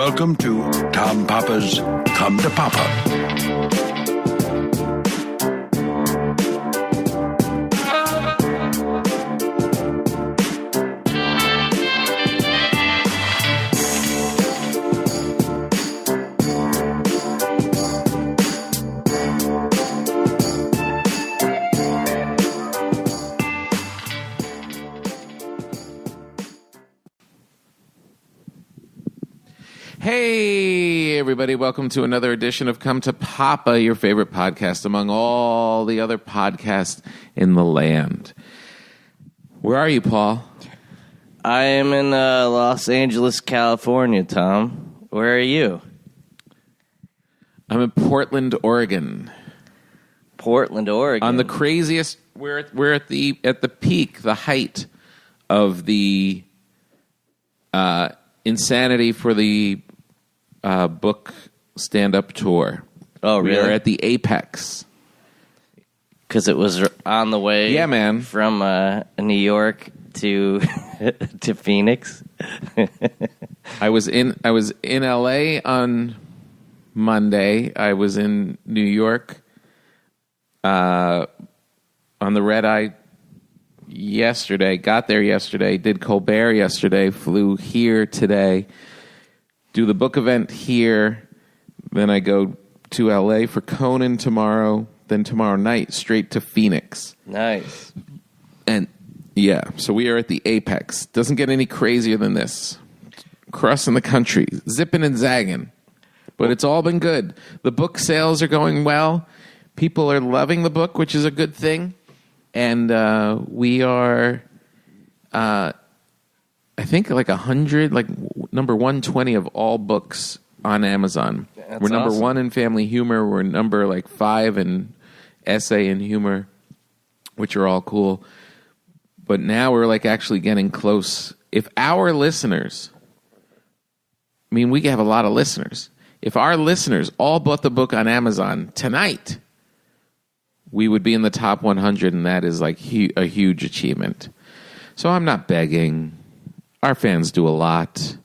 Welcome to Tom Papa's Come to Papa. Hey, everybody. Welcome to another edition of Come to Papa, your favorite podcast among all the other podcasts in the land. Where are you, Paul? I am in Los Angeles, California, Tom. Where are you? I'm in Portland, Oregon. Portland, Oregon. On the craziest, we're at the peak, the height of the insanity for the book stand-up tour. Oh, really? We are at the apex. Because it was on the way yeah, man. From New York to to Phoenix. I was in LA on Monday. I was in New York on the red eye yesterday. Got there yesterday. Did Colbert yesterday. Flew here today. Do the book event here. Then I go to LA for Conan tomorrow. Then tomorrow night straight to Phoenix. Nice. And yeah, so we are at the apex. Doesn't get any crazier than this. Crossing the country, zipping and zagging. But it's all been good. The book sales are going well. People are loving the book, which is a good thing. And we are, I think, like 100, like number 120 of all books on Amazon. That's we're number awesome. 1 in family humor. We're number like 5 in essay and humor, which are all cool. But now we're like actually getting close. If our listeners, I mean, we have a lot of listeners. If our listeners all bought the book on Amazon tonight, we would be in the top 100, and that is like a huge achievement. So I'm not begging. Our fans do a lot.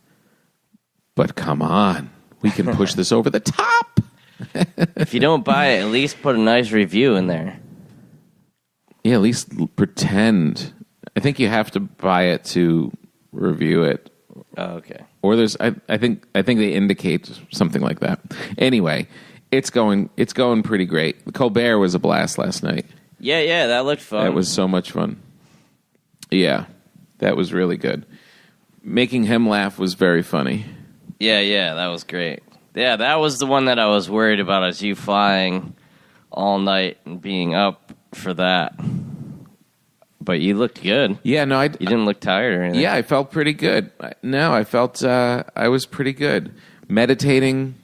But come on. We can push this over the top. If you don't buy it, at least put a nice review in there. Yeah, at least pretend. I think you have to buy it to review it. Oh, okay. Or there's, I think they indicate something like that. Anyway, it's going pretty great. The Colbert was a blast last night. Yeah, that looked fun. That was so much fun. Yeah, that was really good. Making him laugh was very funny. Yeah, that was great. Yeah, that was the one that I was worried about, is you flying all night and being up for that. But you looked good. Yeah, no, you didn't look tired or anything. Yeah, I felt pretty good. No, I felt I was pretty good. Meditating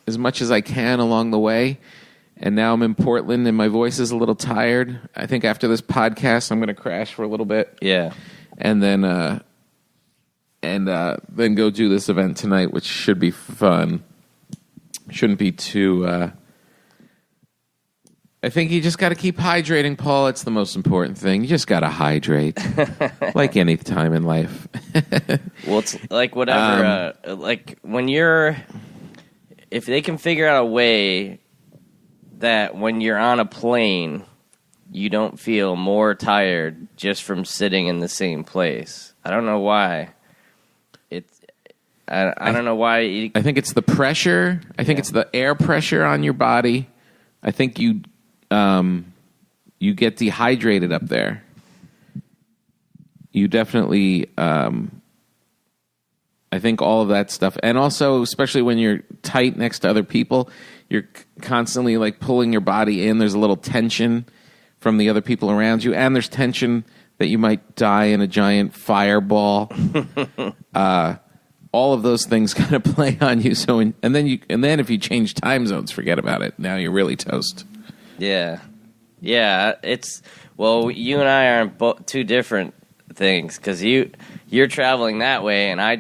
as much as I can along the way. And now I'm in Portland and my voice is a little tired. I think after this podcast, I'm going to crash for a little bit. Yeah. And then go do this event tonight, which should be fun. Shouldn't be too... I think you just got to keep hydrating, Paul. It's the most important thing. You just got to hydrate, like any time in life. Well, it's like whatever. Like when you're... If they can figure out a way that when you're on a plane, you don't feel more tired just from sitting in the same place. I don't know why. I don't know why. I think it's the pressure. I think it's the air pressure on your body. I think you get dehydrated up there. You definitely, I think all of that stuff. And also, especially when you're tight next to other people, you're constantly like pulling your body in. There's a little tension from the other people around you. And there's tension that you might die in a giant fireball. All of those things kind of play on you. So, and then if you change time zones, forget about it. Now you're really toast. Yeah. It's well, you and I are on two different things because you're traveling that way, and I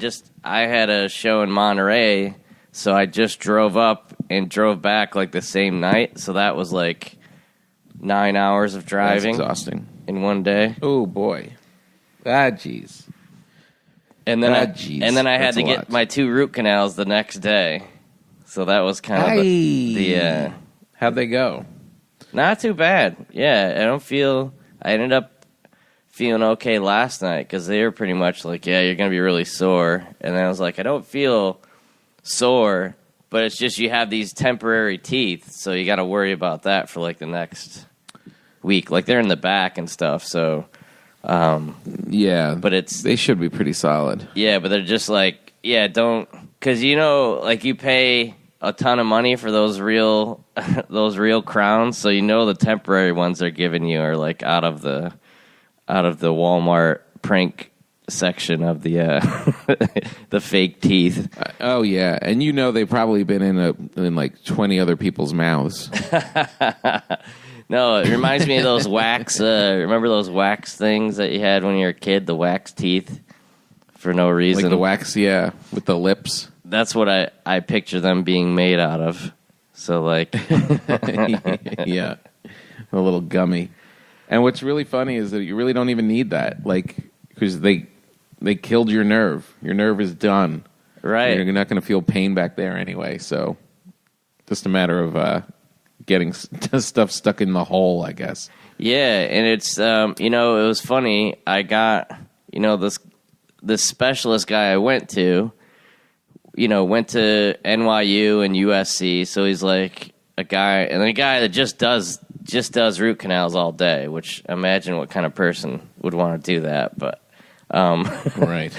had a show in Monterey, so I just drove up and drove back like the same night. So that was like 9 hours of driving. That's exhausting in one day. Oh boy, jeez. And then I had that's to a get lot. my 2 root canals the next day. So that was kind of the how'd they go? not too bad. Yeah, I ended up feeling okay last night because they were pretty much like, yeah, you're going to be really sore. And then I was like, I don't feel sore, but it's just you have these temporary teeth, so you got to worry about that for like the next week. Like they're in the back and stuff, so Yeah, but they should be pretty solid. yeah, but they're just like, yeah, don't, because like you pay a ton of money for those real crowns, so the temporary ones they're giving you are like out of the Walmart prank section of the the fake teeth. Oh yeah, and they've probably been in like 20 other people's mouths. No, it reminds me of those wax. Remember those wax things that you had when you were a kid? The wax teeth for no reason. Like the wax, yeah, with the lips. That's what I picture them being made out of. So like, Yeah, a little gummy. And what's really funny is that you really don't even need that, like, because they killed your nerve. Your nerve is done. right? You're not going to feel pain back there anyway. So, just a matter of getting stuff stuck in the hole, I guess. Yeah, and it's it was funny. I got this specialist guy I went to. Went to NYU and USC, so he's like a guy that just does root canals all day. Which imagine what kind of person would want to do that, but Right.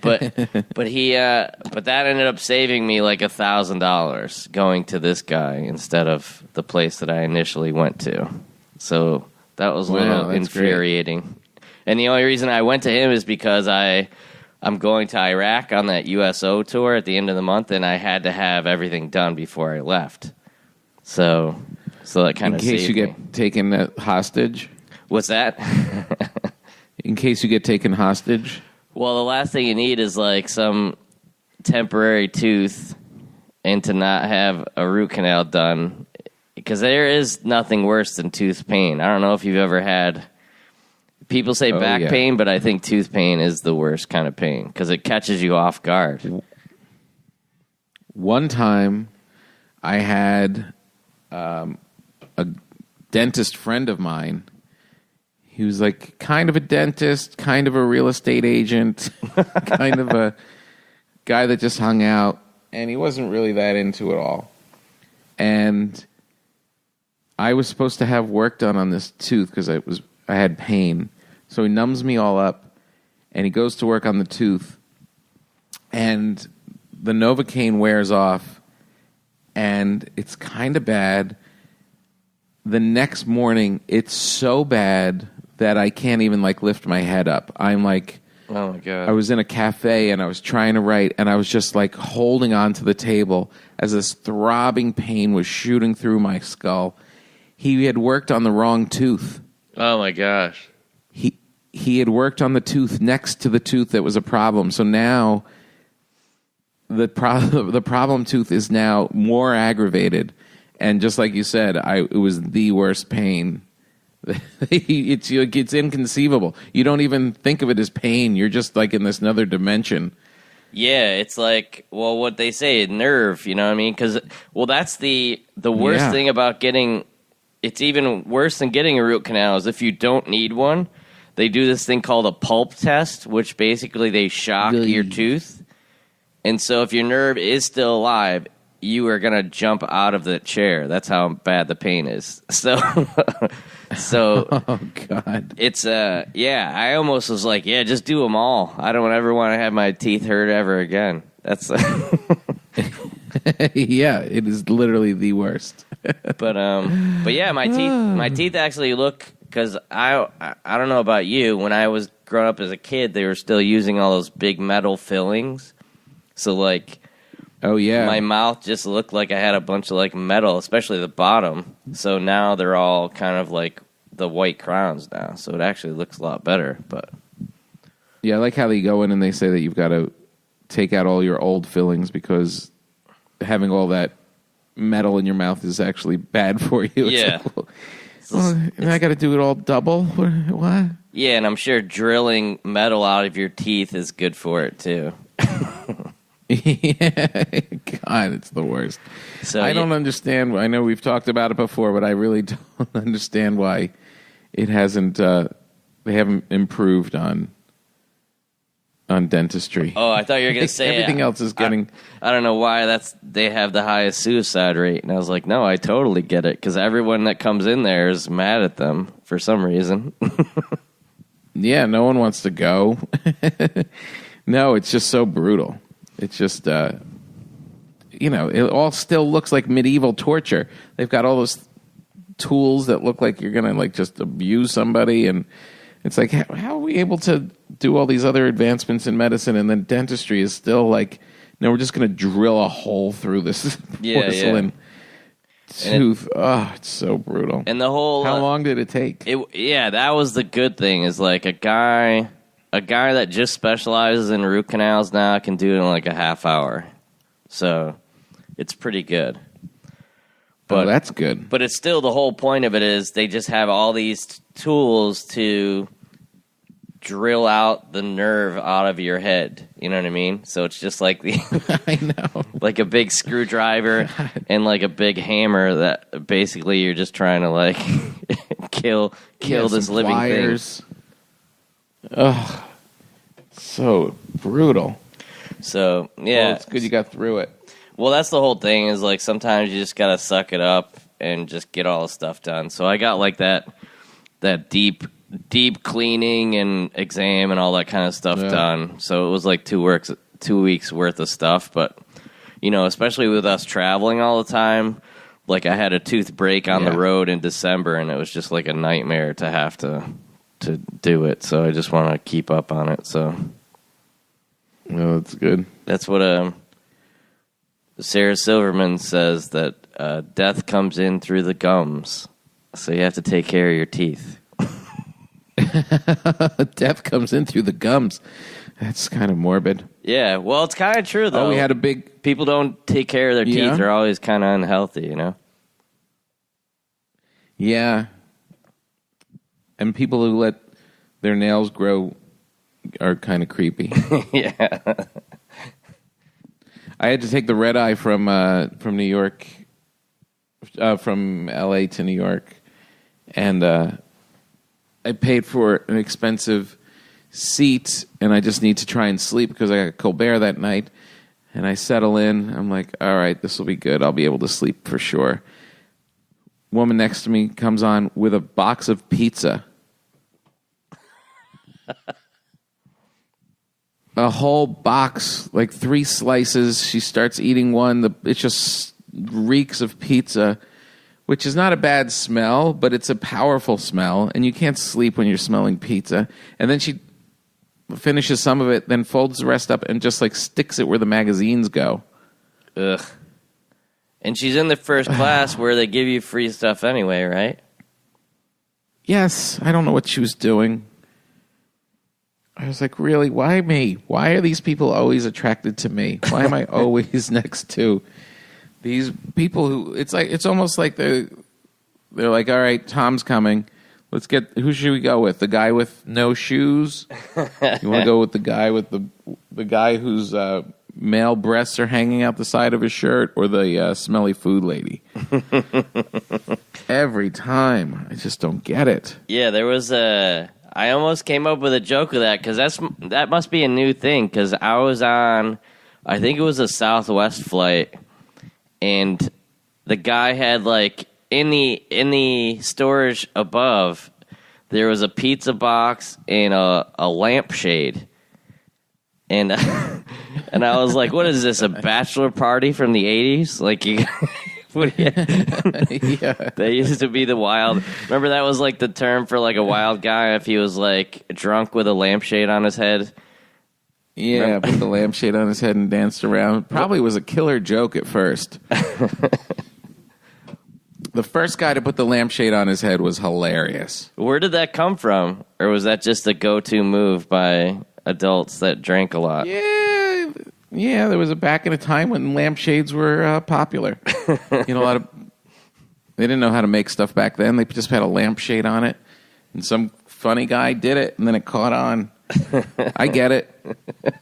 but that ended up saving me like $1,000 going to this guy instead of the place that I initially went to. So that was a little infuriating. Great. And the only reason I went to him is because I'm going to Iraq on that USO tour at the end of the month, and I had to have everything done before I left. So that kind of in case saved you me. get taken hostage. What's that? In case you get taken hostage. Well, the last thing you need is like some temporary tooth and to not have a root canal done, because there is nothing worse than tooth pain. I don't know if you've ever had. People say back pain, but I think tooth pain is the worst kind of pain because it catches you off guard. One time, I had a dentist friend of mine. He was like kind of a dentist, kind of a real estate agent, kind of a guy that just hung out, and he wasn't really that into it all. And I was supposed to have work done on this tooth because I had pain. So he numbs me all up, and he goes to work on the tooth, and the Novocaine wears off, and it's kind of bad. The next morning, it's so bad that I can't even like lift my head up. I'm like, oh my God. I was in a cafe and I was trying to write, and I was just like holding on to the table as this throbbing pain was shooting through my skull. He had worked on the wrong tooth. Oh my gosh. He had worked on the tooth next to the tooth that was a problem. So now the problem tooth is now more aggravated. And just like you said, it was the worst pain. It's inconceivable. You don't even think of it as pain. You're just like in this another dimension. Yeah, it's like, well, what they say, nerve, you know what I mean? Because, well, that's the worst thing about getting, it's even worse than getting a root canal is if you don't need one, they do this thing called a pulp test, which basically they shock your tooth. And so if your nerve is still alive, you are going to jump out of the chair. That's how bad the pain is. So, oh God, it's I almost was like, yeah, just do them all. I don't ever want to have my teeth hurt ever again. That's yeah, it is literally the worst. but yeah, my teeth actually look, because I don't know about you. When I was growing up as a kid, they were still using all those big metal fillings. So like. Oh, yeah. My mouth just looked like I had a bunch of, like, metal, especially the bottom. So now they're all kind of like the white crowns now. So it actually looks a lot better. But yeah, I like how they go in and they say that you've got to take out all your old fillings because having all that metal in your mouth is actually bad for you. Yeah. It's like, well, I got to do it all double? What? Yeah, and I'm sure drilling metal out of your teeth is good for it too. Yeah, God, it's the worst. So I don't understand. I know we've talked about it before, but I really don't understand why it hasn't. They haven't improved on dentistry. Oh, I thought you were going to say everything else is getting. I don't know why they have the highest suicide rate, and I was like, no, I totally get it because everyone that comes in there is mad at them for some reason. Yeah, no one wants to go. No, it's just so brutal. It's just, it all still looks like medieval torture. They've got all those tools that look like you're going to like just abuse somebody. And it's like, how are we able to do all these other advancements in medicine? And then dentistry is still like, no, we're just going to drill a hole through this porcelain tooth. It's so brutal. And the whole... How long did it take? That was the good thing is like a guy that just specializes in root canals now can do it in like a half hour. So it's pretty good. But that's good. But it's still the whole point of it is they just have all these tools to drill out the nerve out of your head. You know what I mean? So it's just like I know. Like a big screwdriver and like a big hammer that basically you're just trying to like kill this living pliers. Thing. Ugh. So brutal. So, yeah. Well, it's good you got through it. Well, that's the whole thing is like sometimes you just got to suck it up and just get all the stuff done. So I got like that deep cleaning and exam and all that kind of stuff done. So it was like 2 weeks worth of stuff. But, especially with us traveling all the time, like I had a tooth break on the road in December and it was just like a nightmare to have to do it. So I just want to keep up on it. So. No, that's good. That's what Sarah Silverman says, that death comes in through the gums. So you have to take care of your teeth. Death comes in through the gums. That's kind of morbid. Yeah, well, it's kind of true, though. Oh, we had a big... People don't take care of their teeth. They're always kind of unhealthy, Yeah. And people who let their nails grow are kind of creepy. Yeah. I had to take the red eye from New York, from L.A. to New York, and I paid for an expensive seat, and I just need to try and sleep because I got Colbert that night, and I settle in. I'm like, all right, this will be good. I'll be able to sleep for sure. Woman next to me comes on with a box of pizza. A whole box, like 3 slices. She starts eating one. It just reeks of pizza, which is not a bad smell, but it's a powerful smell, and you can't sleep when you're smelling pizza. And then she finishes some of it, then folds the rest up and just like sticks it where the magazines go. Ugh. And she's in the first class where they give you free stuff anyway, right? Yes. I don't know what she was doing. I was like, really? Why me? Why are these people always attracted to me? Why am I always next to these people who... It's almost like they're like, all right, Tom's coming. Who should we go with? The guy with no shoes? You want to go with the guy with the guy whose male breasts are hanging out the side of his shirt, or the smelly food lady? Every time. I just don't get it. Yeah, there was I almost came up with a joke of that because that must be a new thing because I was on, I think it was a Southwest flight, and the guy had like in the storage above there was a pizza box and a lampshade, and and I was like, what is this, a bachelor party from the 80s? Like you. Yeah. They used to be the wild. Remember that was like the term for like a wild guy if he was like drunk with a lampshade on his head. Yeah, put the lampshade on his head and danced around. Probably was a killer joke at first. The first guy to put the lampshade on his head was hilarious. Where did that come from? Or was that just a go-to move by adults that drank a lot? Yeah, there was back in a time when lampshades were popular. They didn't know how to make stuff back then. They just had a lampshade on it, and some funny guy did it, and then it caught on. I get it.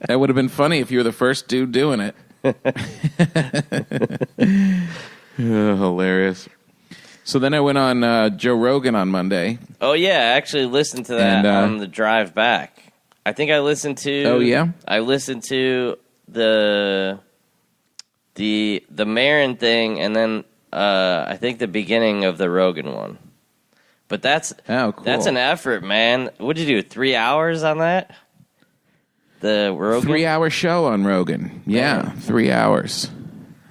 That would have been funny if you were the first dude doing it. Hilarious. So then I went on Joe Rogan on Monday. Oh, yeah. I actually listened to that on the drive back. I think I listened to... Oh, yeah? I listened to the Marin thing, and then I think the beginning of the Rogan one. But that's an effort, man. What'd you do, 3 hours on that? The Rogan? 3-hour show on Rogan. Yeah, 3 hours.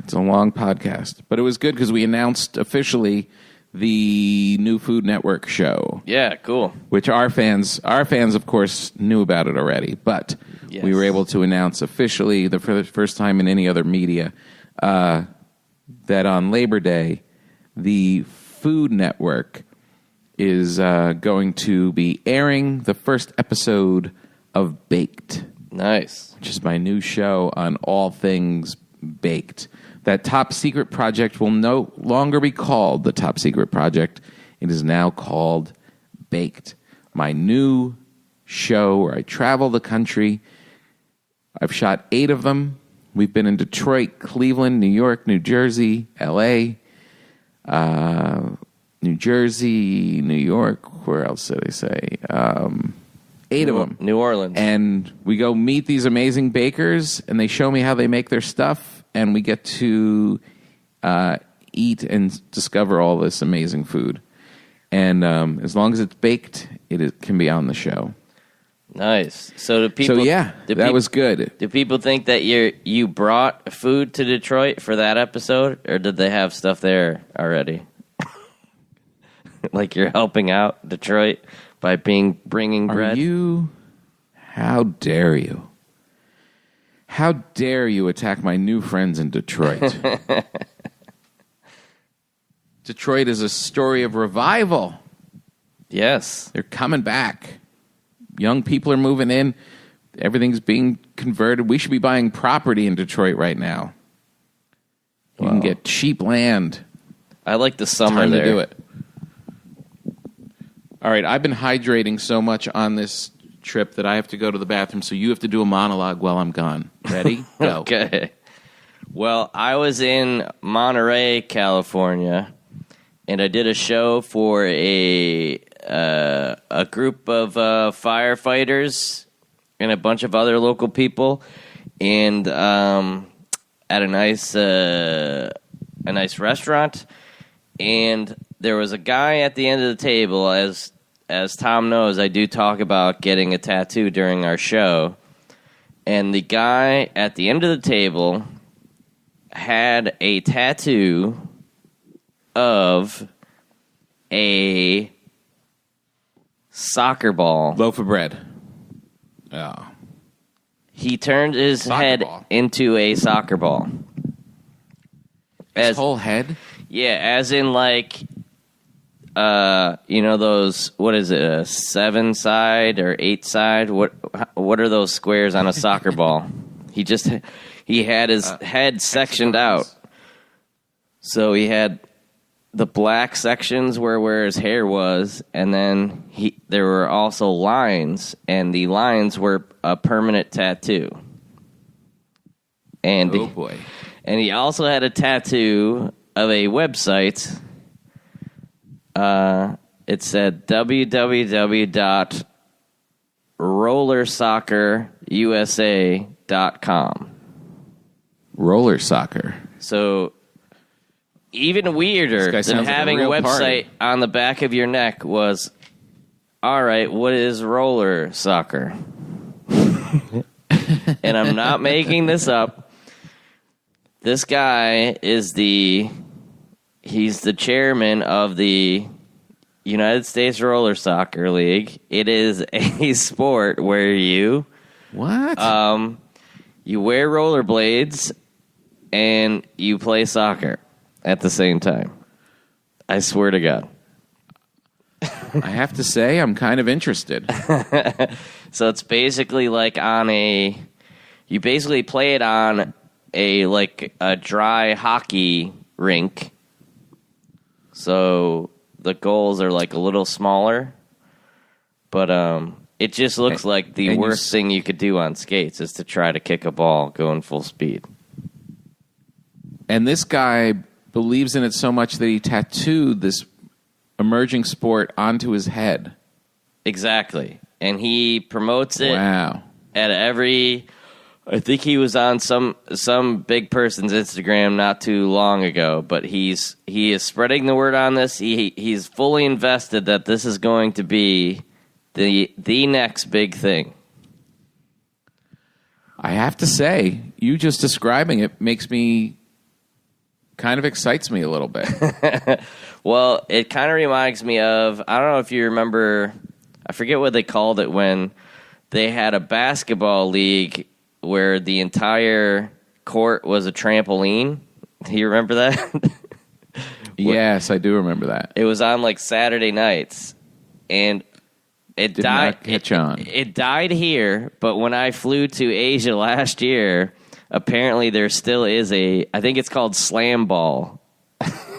It's a long podcast. But it was good because we announced officially the new Food Network show. Yeah, cool. Which our fans, of course, knew about it already. But we were able to announce officially, for the first time in any other media, that on Labor Day, the Food Network is going to be airing the first episode of Baked. Nice. Which is my new show on all things baked. That Top Secret Project will no longer be called the Top Secret Project. It is now called Baked. My new show where I travel the country. I've shot 8 of them. We've been in Detroit, Cleveland, New York, New Jersey, L.A., New Jersey, New York. Where else did I say? 8 of them. New Orleans. And we go meet these amazing bakers, and they show me how they make their stuff, and we get to eat and discover all this amazing food. And as long as it's baked, can be on the show. Nice. So that was good. Do people think that you brought food to Detroit for that episode, or did they have stuff there already? Like you're helping out Detroit by bringing bread? How dare you? How dare you attack my new friends in Detroit? Detroit is a story of revival. Yes. They're coming back. Young people are moving in. Everything's being converted. We should be buying property in Detroit right now. You can get cheap land. I like the summer Time there. to do it. All right, I've been hydrating so much on this trip that I have to go to the bathroom, so you have to do a monologue while I'm gone. Ready? Go. Okay. Well, I was in Monterey, California, and I did a show for a group of firefighters and a bunch of other local people, and at a nice restaurant. And there was a guy at the end of the table. As Tom knows, I do talk about getting a tattoo during our show. And the guy at the end of the table had a tattoo of a soccer ball. Loaf of bread. Oh. He turned his head into a soccer ball. His whole head? Yeah, as in like, those, what is it, a 7-side or 8-side? What are those squares on a soccer ball? He had his head sectioned out. So he had the black sections where his hair was, and then there were also lines, and the lines were a permanent tattoo. And oh boy. And he also had a tattoo of a website. It said www.rollersoccerusa.com. Roller soccer. So even weirder than having a website on the back of your neck was, all right, what is roller soccer? And I'm not making this up. This guy is he's the chairman of the United States Roller Soccer League. It is a sport where you wear rollerblades and you play soccer at the same time. I swear to God. I have to say, I'm kind of interested. So it's basically like you basically play it on a dry hockey rink. So the goals are like a little smaller. But it just looks like the worst thing you could do on skates is to try to kick a ball going full speed. And this guy believes in it so much that he tattooed this emerging sport onto his head. Exactly. And he promotes it at every... I think he was on some big person's Instagram not too long ago, but he is spreading the word on this. He's fully invested that this is going to be the next big thing. I have to say, you just describing it makes me kind of excites me a little bit. Well, it kind of reminds me of, I don't know if you remember, I forget what they called it when they had a basketball league where the entire court was a trampoline. Do you remember that? Yes, I do remember that. It was on like Saturday nights, and it Did died. Not catch on. It died here, but when I flew to Asia last year, apparently there still is I think it's called slam ball.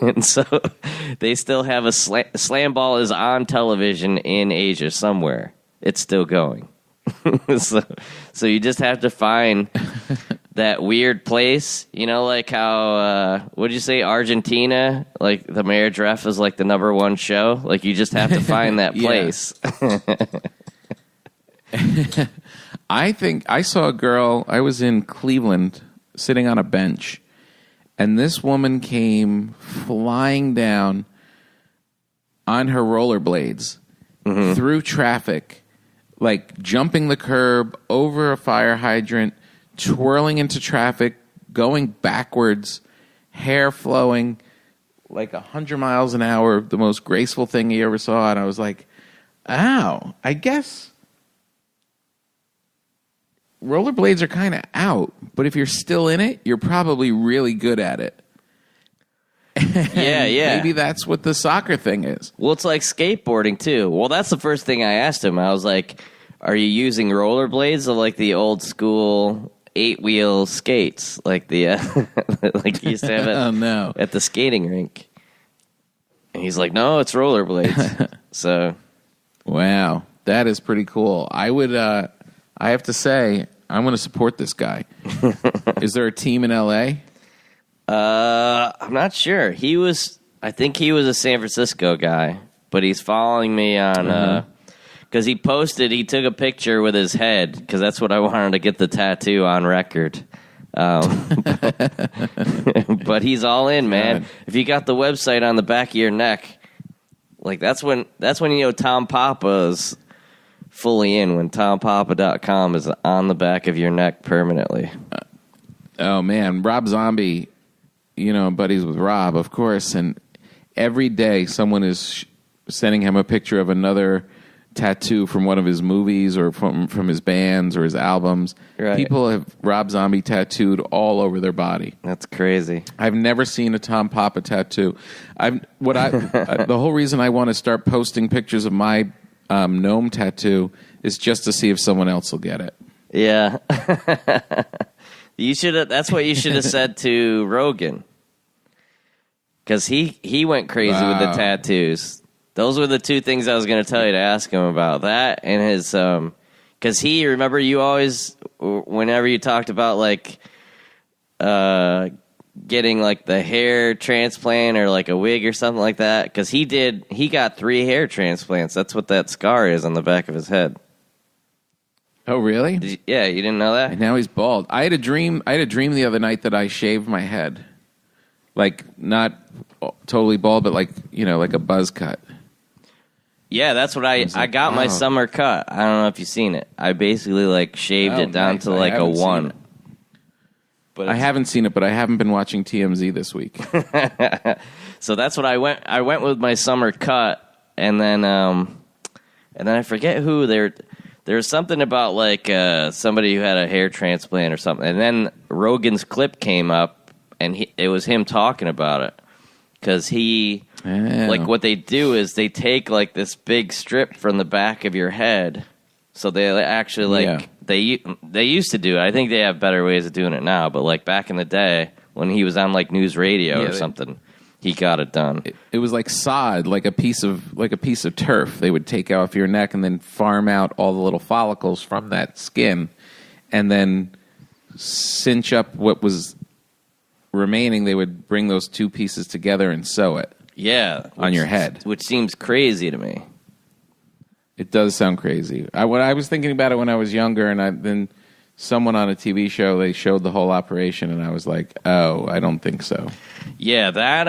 And so they still have a slam ball is on television in Asia somewhere. It's still going. So you just have to find that weird place, like how what did you say, Argentina, like the Mayor Dreff is like the #1 show, like you just have to find that place. I think I saw a girl, I was in Cleveland sitting on a bench, and this woman came flying down on her rollerblades through traffic, like jumping the curb, over a fire hydrant, twirling into traffic, going backwards, hair flowing like 100 miles an hour, the most graceful thing you ever saw. And I was like, ow, I guess rollerblades are kind of out, but if you're still in it, you're probably really good at it. Yeah. Maybe that's what the soccer thing is. Well, it's like skateboarding, too. Well, that's the first thing I asked him. I was like, are you using rollerblades or like the old school 8-wheel skates? Like the like you used to have it at the skating rink. And he's like, no, it's rollerblades. So, wow, that is pretty cool. I would, I have to say, I'm going to support this guy. Is there a team in L.A.? I'm not sure. I think he was a San Francisco guy, but he's following me on, because he took a picture with his head, because that's what I wanted to get the tattoo on record. But he's all in, man. God. If you got the website on the back of your neck, like that's when Tom Papa's fully in, when tompapa.com is on the back of your neck permanently. Oh man, Rob Zombie, buddies with Rob, of course, and every day someone is sending him a picture of another tattoo from one of his movies or from his bands or his albums. Right. People have Rob Zombie tattooed all over their body. That's crazy. I've never seen a Tom Papa tattoo. The whole reason I want to start posting pictures of my gnome tattoo is just to see if someone else will get it. Yeah. That's what you should have said to Rogan, because he went crazy with the tattoos. Those were the two things I was going to tell you to ask him about. That and his, because remember you always, whenever you talked about like getting like the hair transplant or like a wig or something like that, because he got 3 hair transplants. That's what that scar is on the back of his head. Oh, really? You didn't know that? And now he's bald. I had a dream the other night that I shaved my head. Like, not totally bald, but like, like a buzz cut. Yeah, that's what I got my summer cut. I don't know if you've seen it. I basically like shaved it down to like a 1. But I haven't seen it, but I haven't been watching TMZ this week. So that's what I went with my summer cut, and then I forget who There's something about like somebody who had a hair transplant or something, and then Rogan's clip came up, and it was him talking about it, because like what they do is they take like this big strip from the back of your head, so they actually they used to do it. I think they have better ways of doing it now, but like back in the day when he was on like news radio or something, he got it done. It was like sod, like a piece of turf. They would take off your neck and then farm out all the little follicles from that skin, and then cinch up what was remaining. They would bring those two pieces together and sew it. Yeah, on your head, which seems crazy to me. It does sound crazy. I was thinking about it when I was younger, and then someone on a TV show, they showed the whole operation, and I was like, oh, I don't think so. Yeah, that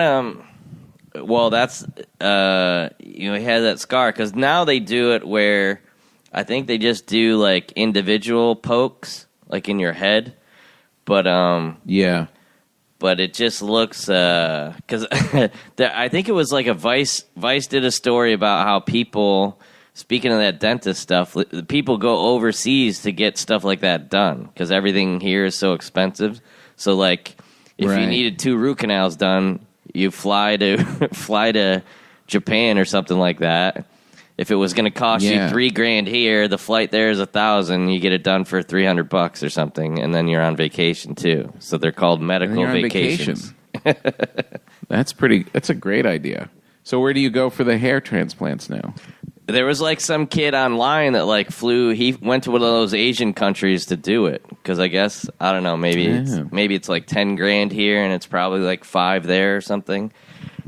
well, that's he had that scar, because now they do it where I think they just do like individual pokes, like in your head, but yeah. But it just looks, because I think it was like a Vice did a story about how people, speaking of that dentist stuff, people go overseas to get stuff like that done because everything here is so expensive. So like, if you needed 2 root canals done, you fly to Japan or something like that. If it was going to cost you $3,000 here, the flight there is $1,000. You get it done for $300 or something, and then you're on vacation too. So they're called medical vacations. That's a great idea. So where do you go for the hair transplants now? There was like some kid online that like flew. He went to one of those Asian countries to do it because I guess I don't know. Maybe it's like $10,000 here, and it's probably like $5,000 there or something.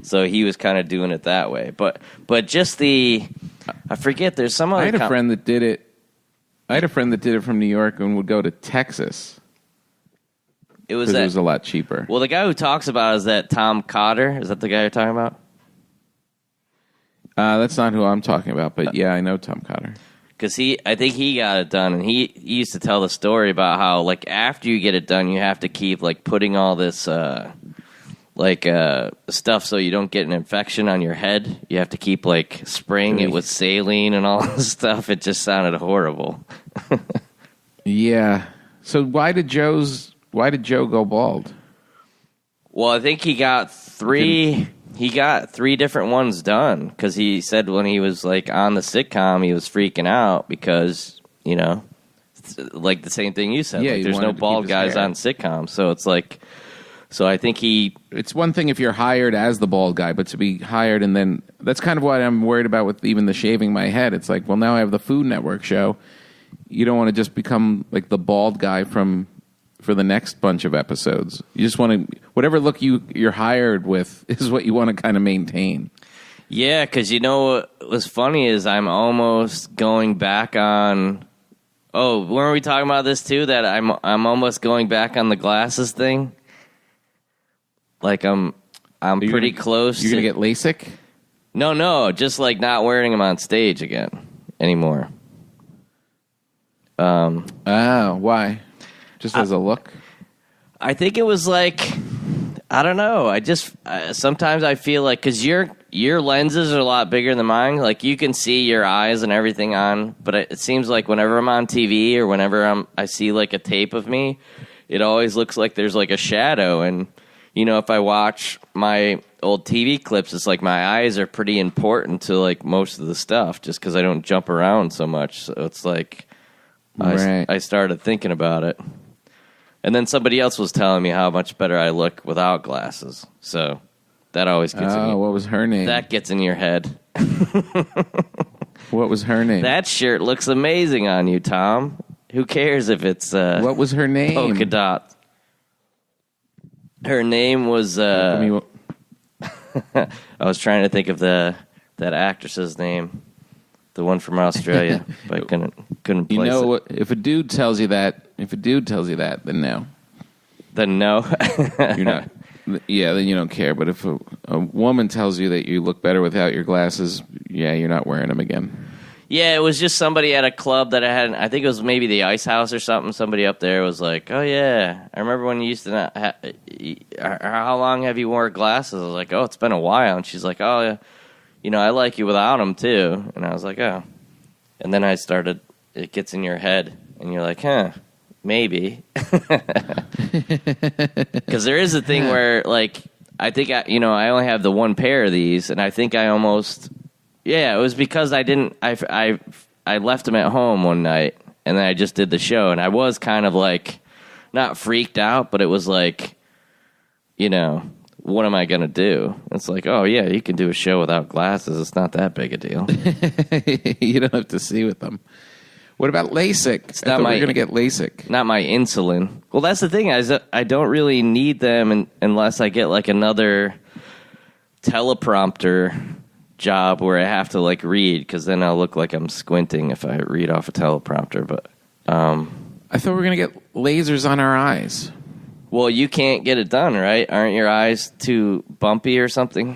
So he was kind of doing it that way. But just I forget. There's some other. I had a friend that did it. I had a friend that did it from New York and would go to Texas. It was a lot cheaper. Well, the guy who talks about it is that Tom Cotter. Is that the guy you're talking about? That's not who I'm talking about, but yeah, I know Tom Cotter. Because I think he got it done, and he used to tell the story about how, like, after you get it done, you have to keep, like, putting all this, stuff so you don't get an infection on your head. You have to keep, like, spraying it with saline and all this stuff. It just sounded horrible. Yeah. So why did Joe go bald? Well, I think he got three different ones done because he said when he was like on the sitcom, he was freaking out because, you know, like the same thing you said. Yeah, like, there's no bald guys on sitcoms. So it's like, I think it's one thing if you're hired as the bald guy, but to be hired and then that's kind of what I'm worried about with even the shaving my head. It's like, well, now I have the Food Network show. You don't want to just become like the bald guy for the next bunch of episodes. You just want to, whatever look you're hired with is what you want to kind of maintain. Yeah, because you know what was funny is I'm almost going back on. Oh, weren't we talking about this too? That I'm almost going back on the glasses thing. Like I'm pretty close. You're gonna get LASIK? No, just like not wearing them on stage again anymore. Why? Just as a look? I think it was like, I don't know. I just, sometimes I feel like, because your lenses are a lot bigger than mine. Like, you can see your eyes and everything on, but it seems like whenever I'm on TV or whenever I see like a tape of me, it always looks like there's like a shadow. And, you know, if I watch my old TV clips, it's like my eyes are pretty important to like most of the stuff just because I don't jump around so much. So it's like, I started thinking about it. And then somebody else was telling me how much better I look without glasses. So that always gets in your, what was her name? That gets in your head. What was her name? That shirt looks amazing on you, Tom. Who cares if it's what was her name? Polka dot. Her name was I was trying to think of that actress's name. The one from Australia, but I couldn't place it. You know what? If a dude tells you that, then no. Then no. You're not. Yeah, then you don't care. But if a woman tells you that you look better without your glasses, yeah, you're not wearing them again. Yeah, it was just somebody at a club that I think it was maybe the Ice House or something. Somebody up there was like, "Oh yeah, I remember when you used to not. How long have you worn glasses?" I was like, "Oh, it's been a while." And she's like, "Oh yeah. You know, I like you without them, too." And I was like, oh. And then it gets in your head, and you're like, huh, maybe. Because there is a thing where, like, I think, I only have the one pair of these, and I think I almost, it was because I left them at home one night, and then I just did the show, and I was kind of, like, not freaked out, but it was like, you know, what am I going to do? It's like, oh, yeah, you can do a show without glasses. It's not that big a deal. You don't have to see with them. What about LASIK? I thought we were going to get LASIK. Not my insulin. Well, that's the thing. I don't really need them unless I get like another teleprompter job where I have to like read, because then I'll look like I'm squinting if I read off a teleprompter. But I thought we were going to get lasers on our eyes. Well, you can't get it done, right? Aren't your eyes too bumpy or something?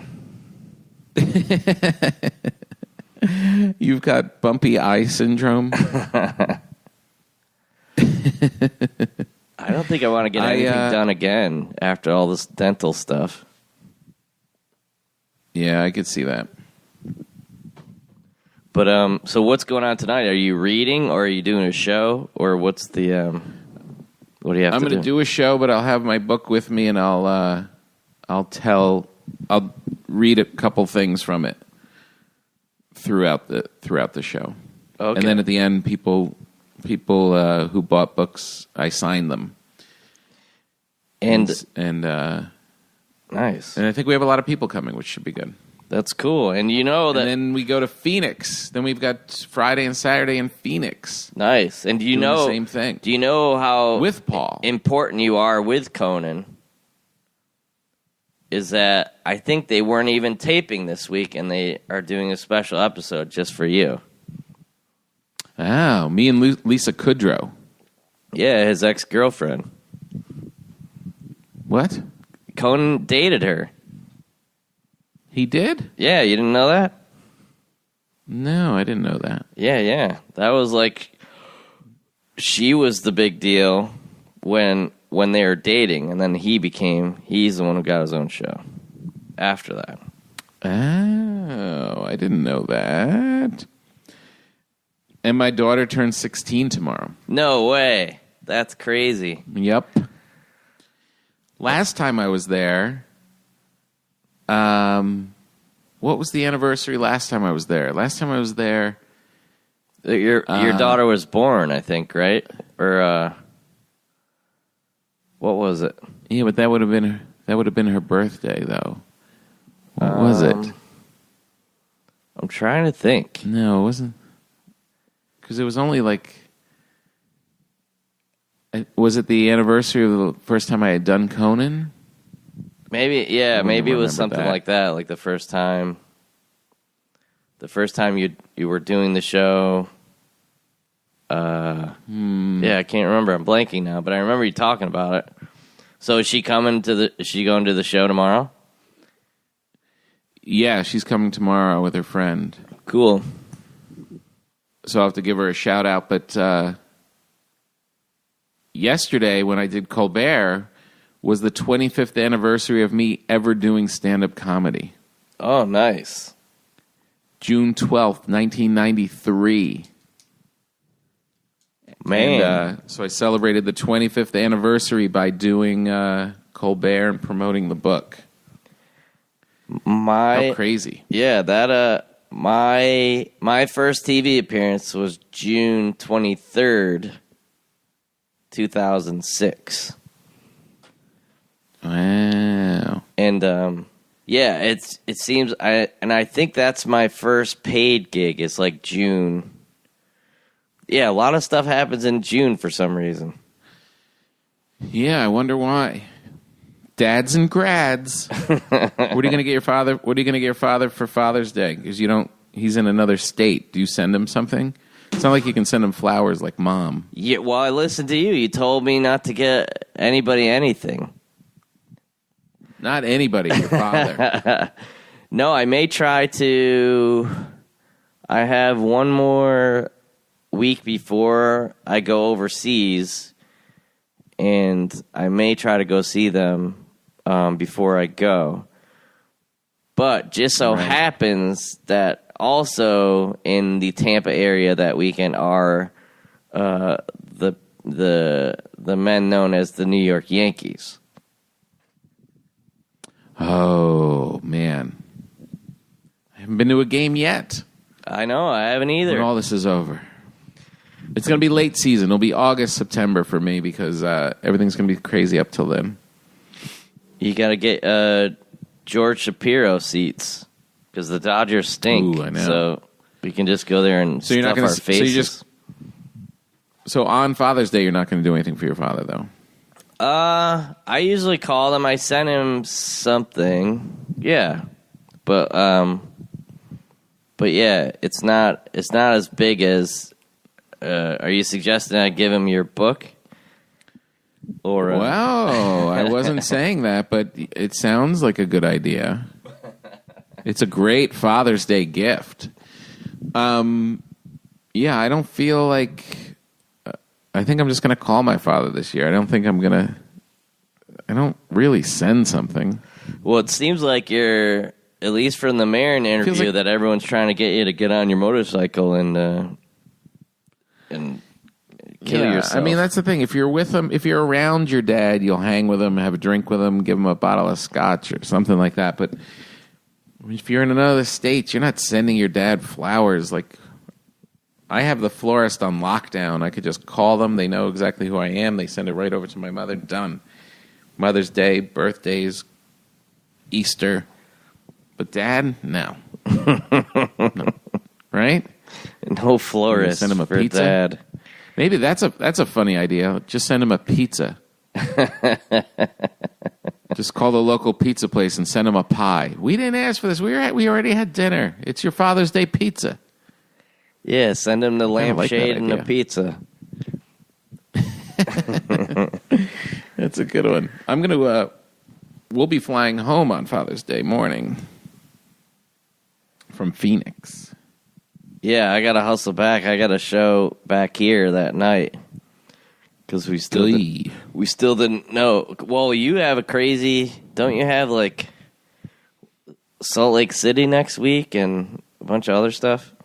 You've got bumpy eye syndrome. I don't think I want to get anything done again after all this dental stuff. Yeah, I could see that. But so what's going on tonight? Are you reading, or are you doing a show, or what's the what do you have to do? I'm going to do a show, but I'll have my book with me, and I'll read a couple things from it throughout the show. Okay. And then at the end, people who bought books, I sign them. And nice. And I think we have a lot of people coming, which should be good. That's cool. And you know that. And then we go to Phoenix. Then we've got Friday and Saturday in Phoenix. Nice. And do you know the same thing? Do you know how with Paul important you are with Conan? Is that I think they weren't even taping this week, and they are doing a special episode just for you. Oh, me and Lisa Kudrow. Yeah, his ex-girlfriend. What? Conan dated her. He did? Yeah, you didn't know that? No, I didn't know that. Yeah. That was like, she was the big deal when they were dating, and then he's the one who got his own show after that. Oh, I didn't know that. And my daughter turns 16 tomorrow. No way. That's crazy. Yep. Last time I was there, what was the anniversary last time I was there? Last time I was there, your daughter was born, I think, right? Or what was it? Yeah, but that would have been her birthday, though. What was it? I'm trying to think. No, it wasn't. Because it was only like. Was it the anniversary of the first time I had done Conan? Maybe, yeah. Maybe it was something like that. Like the first time you were doing the show. Yeah, I can't remember. I'm blanking now, but I remember you talking about it. So is she going to the show tomorrow? Yeah, she's coming tomorrow with her friend. Cool. So I'll have to give her a shout out. But yesterday, when I did Colbert, was the 25th anniversary of me ever doing stand-up comedy. Oh, nice. June 12th, 1993. Man. And, so I celebrated the 25th anniversary by doing Colbert and promoting the book. How crazy. Yeah, that my first TV appearance was June 23rd, 2006. Wow. And yeah, it seems I think that's my first paid gig. It's like June. Yeah, a lot of stuff happens in June for some reason. Yeah, I wonder why. Dads and grads. What are you going to get your father? What are you going to get your father for Father's Day? Because he's in another state. Do you send him something? It's not like you can send him flowers like Mom. Yeah, well, I listened to you. You told me not to get anybody anything. Not anybody, your father. No, I may try to. I have one more week before I go overseas, and I may try to go see them before I go. But just so happens that also in the Tampa area that weekend are the men known as the New York Yankees. Oh, man. I haven't been to a game yet. I know, I haven't either. When all this is over. It's going to be late season. It'll be August, September for me because everything's going to be crazy up till then. You got to get George Shapiro seats because the Dodgers stink. Ooh, I know. So we can just go there and So you're not stuff gonna our faces. So on Father's Day, you're not going to do anything for your father, though. I usually call him. I send him something. Yeah, but yeah, it's not as big as. Are you suggesting I give him your book? Or Wow, I wasn't saying that, but it sounds like a good idea. It's a great Father's Day gift. Yeah, I don't feel like. I think I'm just going to call my father this year. I don't think I'm going to. I don't really send something. Well, it seems like you're, at least from the Marin interview, like, that everyone's trying to get you to get on your motorcycle and kill yourself. I mean, that's the thing. If you're with him, if you're around your dad, you'll hang with him, have a drink with him, give him a bottle of scotch or something like that. But if you're in another state, you're not sending your dad flowers. Like, I have the florist on lockdown. I could just call them. They know exactly who I am. They send it right over to my mother. Done. Mother's Day, birthdays, Easter. But Dad, no. No. Right? No florist. Send him a for pizza. Dad. Maybe that's a funny idea. Just send him a pizza. Just call the local pizza place and send him a pie. We didn't ask for this. We already had dinner. It's your Father's Day pizza. Yeah, send him the lampshade and the pizza. That's a good one. I'm going to, we'll be flying home on Father's Day morning from Phoenix. Yeah, I got to hustle back. I got a show back here that night. Because we still didn't know. Well, you have a crazy, don't you have like Salt Lake City next week and a bunch of other stuff?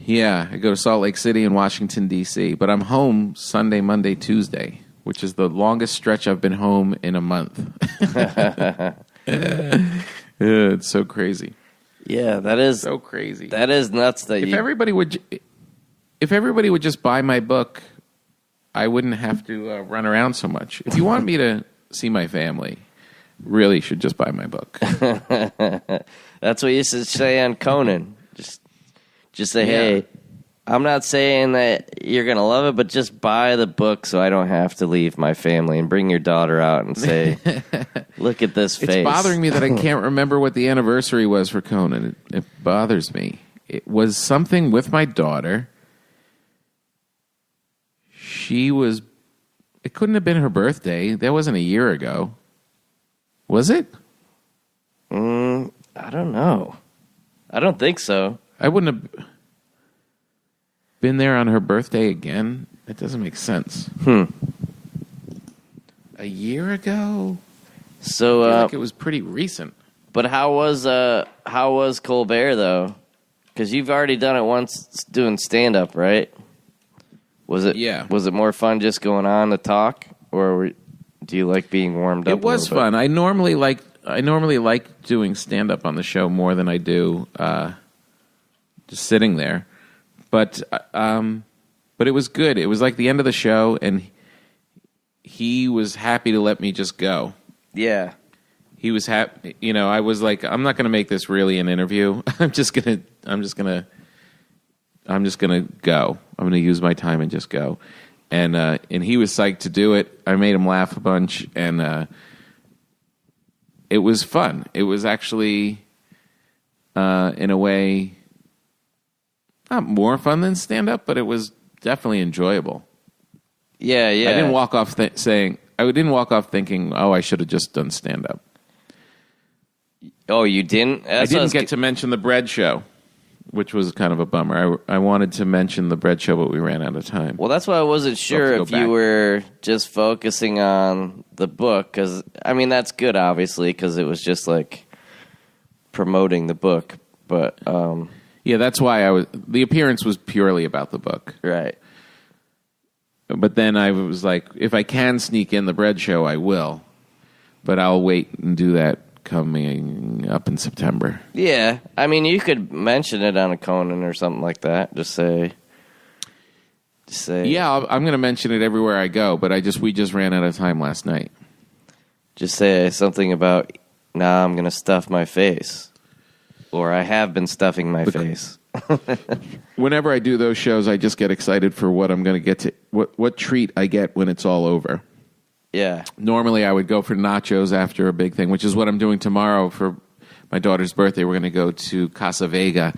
Yeah, I go to Salt Lake City and Washington, D.C., but I'm home Sunday, Monday, Tuesday, which is the longest stretch I've been home in a month. It's so crazy. Yeah, that is so crazy. That is nuts. If everybody would just buy my book, I wouldn't have to run around so much. If you want me to see my family, really you should just buy my book. That's what you should say on Conan. Just say, hey, I'm not saying that you're going to love it, but just buy the book so I don't have to leave my family, and bring your daughter out and say, look at this face. It's bothering me that I can't remember what the anniversary was for Conan. It bothers me. It was something with my daughter. It couldn't have been her birthday. That wasn't a year ago. Was it? I don't know. I don't think so. I wouldn't have been there on her birthday again. That doesn't make sense. A year ago? So I feel like it was pretty recent. But how was Colbert though? Because you've already done it once doing stand up, right? Was it? Yeah. Was it more fun just going on to talk, or do you like being warmed up? It was fun. I normally like doing stand up on the show more than I do just sitting there. But it was good. It was like the end of the show, and he was happy to let me just go. Yeah. He was happy. You know, I was like, I'm not going to make this really an interview. I'm just going to go. I'm going to use my time and just go. And he was psyched to do it. I made him laugh a bunch, and it was fun. It was actually, in a way, not more fun than stand-up, but it was definitely enjoyable. Yeah. I didn't walk off thinking, oh, I should have just done stand-up. Oh, you didn't? I didn't get to mention the bread show, which was kind of a bummer. I wanted to mention the bread show, but we ran out of time. Well, that's why I wasn't sure if you were just focusing on the book, because, I mean, that's good, obviously, because it was just, like, promoting the book, but... Yeah, that's why the appearance was purely about the book. Right. But then I was like, if I can sneak in the bread show, I will. But I'll wait and do that coming up in September. Yeah. I mean, you could mention it on a Conan or something like that. Just say. Yeah, I'm going to mention it everywhere I go, but we just ran out of time last night. Just say something about now I'm going to stuff my face. Or I have been stuffing my face. Whenever I do those shows, I just get excited for what I'm going to get to, what treat I get when it's all over. Yeah. Normally, I would go for nachos after a big thing, which is what I'm doing tomorrow for my daughter's birthday. We're going to go to Casa Vega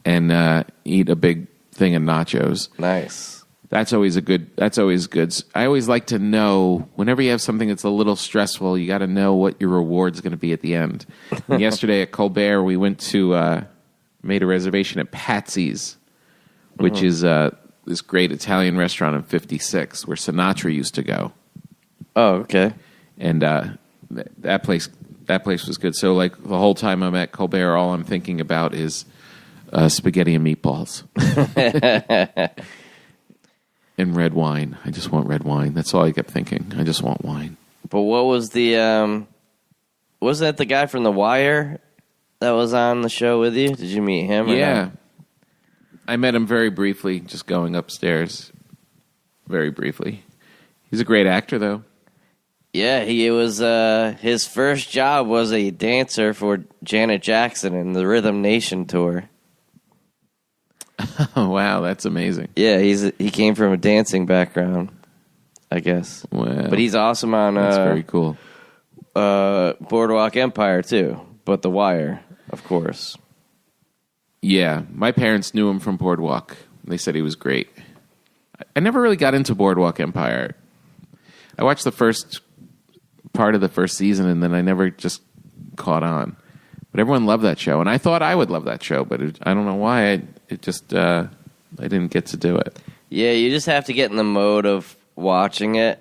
and eat a big thing of nachos. Nice. That's always good. I always like to know, whenever you have something that's a little stressful, you got to know what your reward's going to be at the end. And yesterday at Colbert, we went to, made a reservation at Patsy's, which is this great Italian restaurant in 56 where Sinatra used to go. Oh, okay. And that place was good. So like the whole time I'm at Colbert, all I'm thinking about is spaghetti and meatballs. And red wine. I just want red wine. That's all I kept thinking. I just want wine. But what was the wasn't that the guy from The Wire that was on the show with you? Did you meet him? Yeah. Not? I met him very briefly, just going upstairs. Very briefly. He's a great actor, though. Yeah, he was. His first job was a dancer for Janet Jackson in the Rhythm Nation tour. Oh, wow, that's amazing. Yeah, he came from a dancing background, I guess. Wow. But he's awesome on that's very cool. Boardwalk Empire, too. But The Wire, of course. Yeah, my parents knew him from Boardwalk. They said he was great. I never really got into Boardwalk Empire. I watched the first part of the first season, and then I never just caught on. But everyone loved that show, and I thought I would love that show, but I don't know why. I didn't get to do it. Yeah, you just have to get in the mode of watching it.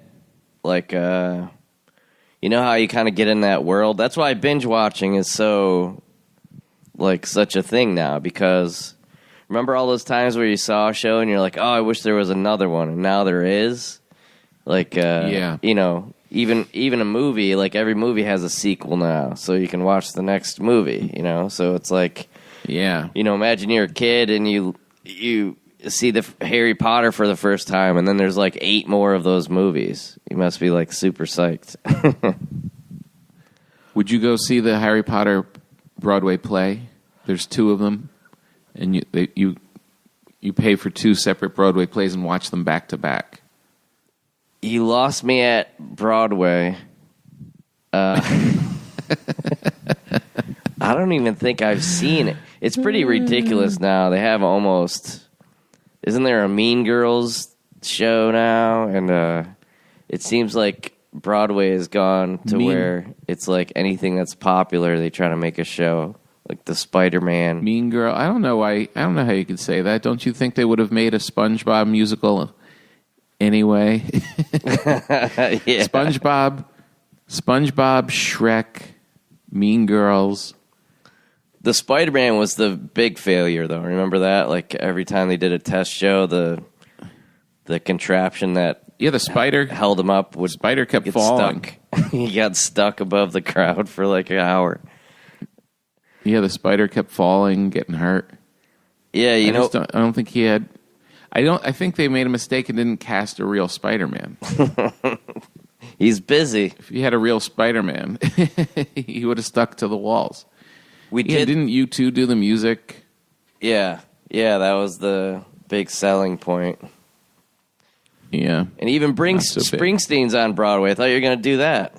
Like, you know how you kind of get in that world? That's why binge watching is so, like, such a thing now, because remember all those times where you saw a show and you're like, oh, I wish there was another one, and now there is? Like, yeah. You know, even a movie, like every movie has a sequel now, so you can watch the next movie, you know? So it's like, yeah, you know, imagine you're a kid and you see the Harry Potter for the first time, and then there's like 8 more of those movies. You must be like super psyched. Would you go see the Harry Potter Broadway play? There's 2 of them, and you pay for 2 separate Broadway plays and watch them back to back. You lost me at Broadway. I don't even think I've seen it. It's pretty ridiculous now. They have almost... Isn't there a Mean Girls show now? And it seems like Broadway has gone to where it's like anything that's popular, they try to make a show. Like the Spider-Man. Mean Girl. I don't know how you could say that. Don't you think they would have made a SpongeBob musical anyway? Yeah. SpongeBob, Shrek, Mean Girls. The Spider-Man was the big failure, though. Remember that? Like every time they did a test show, the contraption that the spider held him up would spider kept falling. Stuck. He got stuck above the crowd for like an hour. Yeah, the spider kept falling, getting hurt. Yeah, I don't think he had. I think they made a mistake and didn't cast a real Spider-Man. He's busy. If he had a real Spider-Man, he would have stuck to the walls. Didn't you two do the music? Yeah, that was the big selling point. Yeah. And even Springsteen's on Broadway. I thought you were going to do that.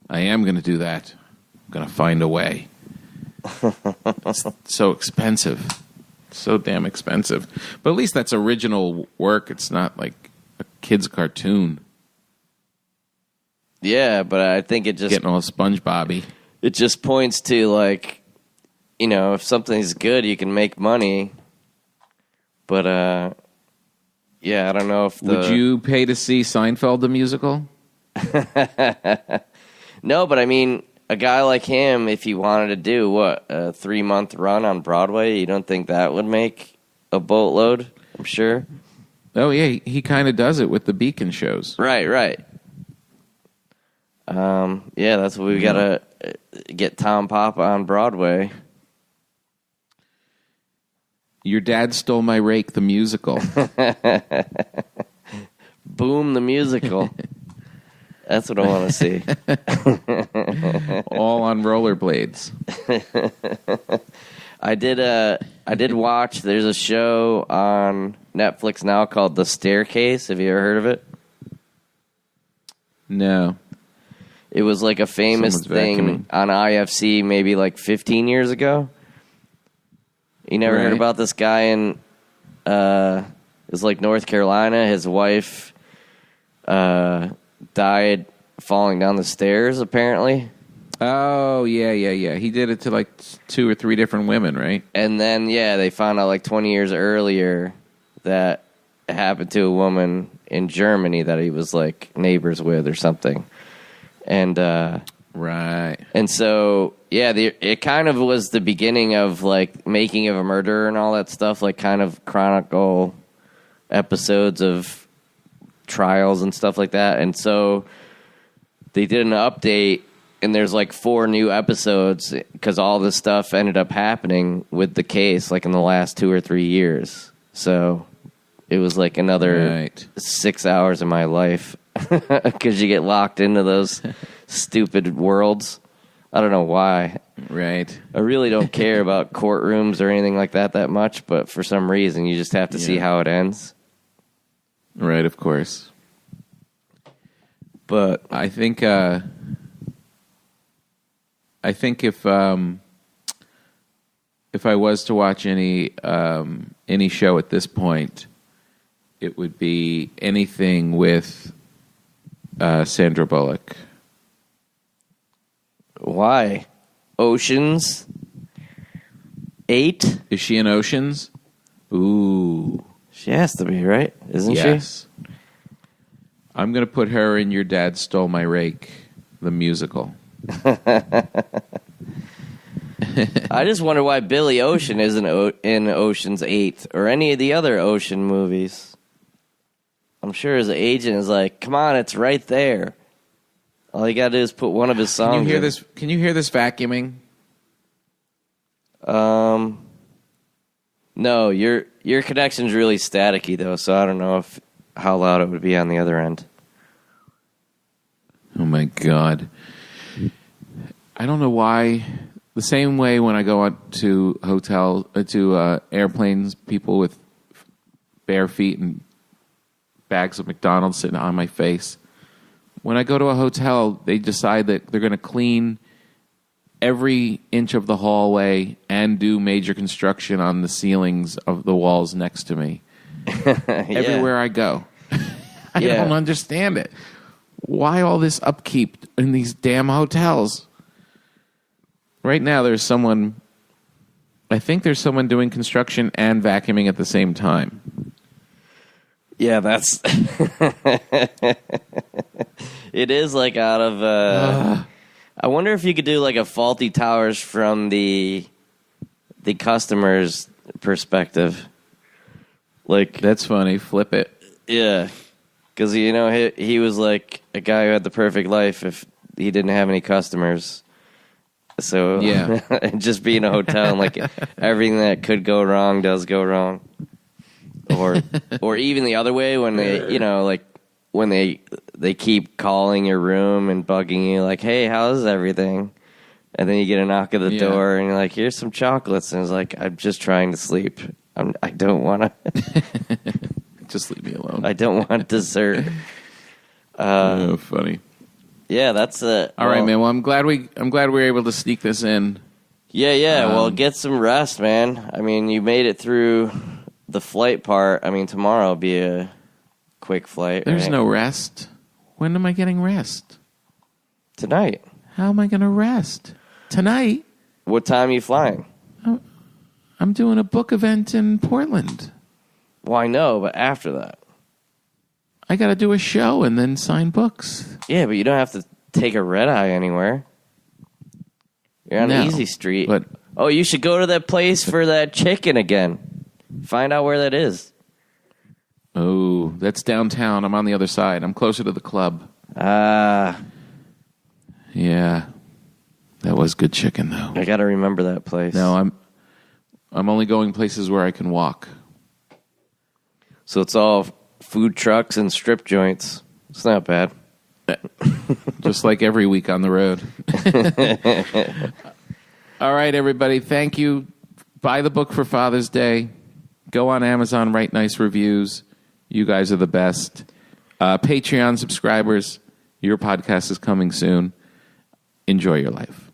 I am going to do that. I'm going to find a way. It's so expensive. So damn expensive. But at least that's original work. It's not like a kid's cartoon. Yeah, but I think it just... Getting all SpongeBob-y. It just points to, like, you know, if something's good, you can make money. But, yeah, I don't know if Would you pay to see Seinfeld the musical? No, but I mean, a guy like him, if he wanted to do, a 3-month run on Broadway, you don't think that would make a boatload? I'm sure. Oh, yeah, he kind of does it with the Beacon shows. Right. Yeah, that's what we got to get Tom Papa on Broadway. Your Dad Stole My Rake, the musical. Boom, the musical. That's what I want to see. All on rollerblades. I did watch. There's a show on Netflix now called The Staircase. Have you ever heard of it? No. It was like a famous thing on IFC maybe like 15 years ago. You never heard about this guy in it was like North Carolina. His wife died falling down the stairs, apparently. Oh, yeah. He did it to like 2 or 3 different women, right? And then, they found out like 20 years earlier that it happened to a woman in Germany that he was like neighbors with or something. And right. And so, it kind of was the beginning of like Making of a Murderer and all that stuff, like kind of chronicle episodes of trials and stuff like that. And so they did an update, and there's like 4 new episodes because all this stuff ended up happening with the case like in the last 2 or 3 years. So it was like another 6 hours of my life because you get locked into those stupid worlds. I don't know why. Right. I really don't care about courtrooms or anything like that much, but for some reason you just have to see how it ends. Right, of course. But I think if I was to watch any show at this point, it would be anything with Sandra Bullock. Why? Oceans 8? Is she in Oceans? Ooh. She has to be, right? Isn't she? Yes. I'm going to put her in Your Dad Stole My Rake, the musical. I just wonder why Billy Ocean isn't in Ocean's 8 or any of the other Ocean movies. I'm sure his agent is like, come on, it's right there. All you gotta do is put one of his songs. Can you hear this vacuuming? No, your connection's really staticky though, so I don't know how loud it would be on the other end. Oh my God. I don't know why. The same way when I go out to airplanes, people with bare feet and bags of McDonald's sitting on my face. When I go to a hotel, they decide that they're going to clean every inch of the hallway and do major construction on the ceilings of the walls next to me. Everywhere I go. I don't understand it. Why all this upkeep in these damn hotels? Right now, I think there's someone doing construction and vacuuming at the same time. Yeah, that's... It is like out of... I wonder if you could do like a faulty towers from the customer's perspective. Like, that's funny. Flip it. Yeah. Because, he was like a guy who had the perfect life if he didn't have any customers. So, just being a hotel and like everything that could go wrong does go wrong. Or even the other way when they, when they keep calling your room and bugging you like, hey, how's everything? And then you get a knock at the door and you're like, here's some chocolates. And it's like, I'm just trying to sleep. I don't want to. Just leave me alone. I don't want dessert. Funny. Yeah, that's it. All right, man. Well, I'm glad we were able to sneak this in. Yeah. Well, get some rest, man. I mean, you made it through the flight part. I mean, tomorrow will be a quick flight. There's no rest. When am I getting rest? Tonight. How am I going to rest? Tonight? What time are you flying? I'm doing a book event in Portland. Well, I know, but after that. I got to do a show and then sign books. Yeah, but you don't have to take a red eye anywhere. You're on Easy Street. But you should go to that place for that chicken again. Find out where that is. Oh, that's downtown. I'm on the other side. I'm closer to the club. Yeah. That was good chicken, though. I got to remember that place. No, I'm only going places where I can walk. So it's all food trucks and strip joints. It's not bad. Just like every week on the road. All right, everybody. Thank you. Buy the book for Father's Day. Go on Amazon, write nice reviews. You guys are the best. Patreon subscribers, your podcast is coming soon. Enjoy your life.